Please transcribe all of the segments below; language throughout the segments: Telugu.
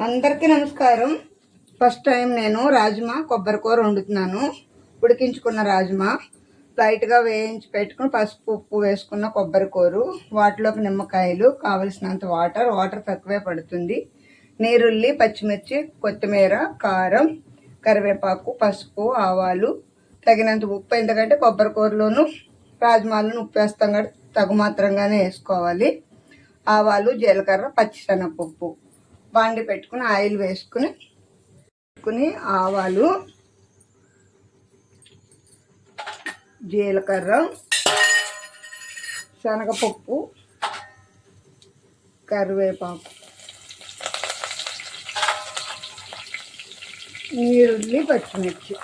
అందరికీ నమస్కారం. ఫస్ట్ టైం నేను రాజ్మా కొబ్బరి కూర వండుతున్నాను. ఉడికించుకున్న రాజ్మా లైట్గా వేయించి పెట్టుకుని పసుపు ఉప్పు వేసుకున్న కొబ్బరి కూర, వాటిలోకి నిమ్మకాయలు, కావలసినంత వాటర్ తక్కువే పడుతుంది, నీరుల్లి, పచ్చిమిర్చి, కొత్తిమీర, కారం, కరివేపాకు, పసుపు, ఆవాలు, తగినంత ఉప్పు. ఎందుకంటే కొబ్బరి కూరలోను రాజ్మాలను ఉప్పు వేస్తాం కాబట్టి తగు మాత్రంగానే వేసుకోవాలి. ఆవాలు, జీలకర్ర, పచ్చిశనగపప్పు బాండి పెట్టుకుని ఆయిల్ వేసుకుని ఆవాలు, జీలకర్ర, శనగపప్పు, కరివేపాకు, నీరుల్లి, పచ్చిమిర్చి,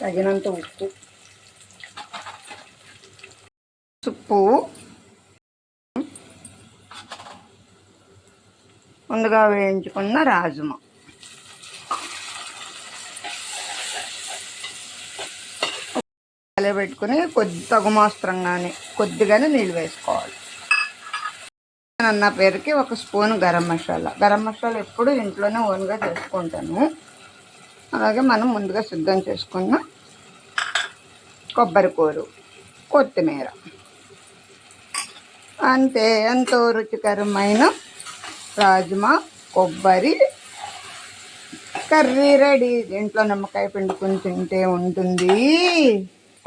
తగినంత ఉప్పు, ముందుగా వేయించుకున్న రాజ్మా, పెట్టుకుని తగుమాత్రంగానే కొద్దిగానే నీళ్ళు వేసుకోవాలి. అన్న పేరుకి 1 స్పూన్ గరం మసాలా ఎప్పుడు ఇంట్లోనే ఓన్గా చేసుకుంటాను. అలాగే మనం ముందుగా సిద్ధం చేసుకున్న కొబ్బరి కూర, కొత్తిమీర, అంతే. ఎంతో రుచికరమైన రాజ్మా కొబ్బరి కర్రీ రెడీ. ఇంట్లో నిమ్మకాయ పిండుకుని తింటే ఉంటుంది,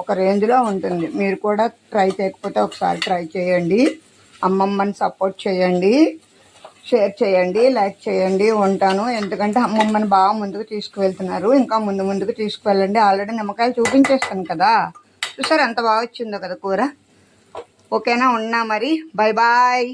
ఒక రేంజ్లో ఉంటుంది. మీరు కూడా ట్రై చేయకపోతే ఒకసారి ట్రై చేయండి. అమ్మమ్మని సపోర్ట్ చేయండి, షేర్ చేయండి, లైక్ చేయండి. ఉంటాను. ఎందుకంటే అమ్మమ్మని బాగా ముందుకు తీసుకువెళ్తున్నారు, ఇంకా ముందుకు తీసుకువెళ్ళండి. ఆల్రెడీ నిమ్మకాయలు చూపించేస్తాను కదా, చూసారు ఎంత బాగా వచ్చిందో కదా కూర. ఓకేనా? ఉన్నా మరి. Bye bye.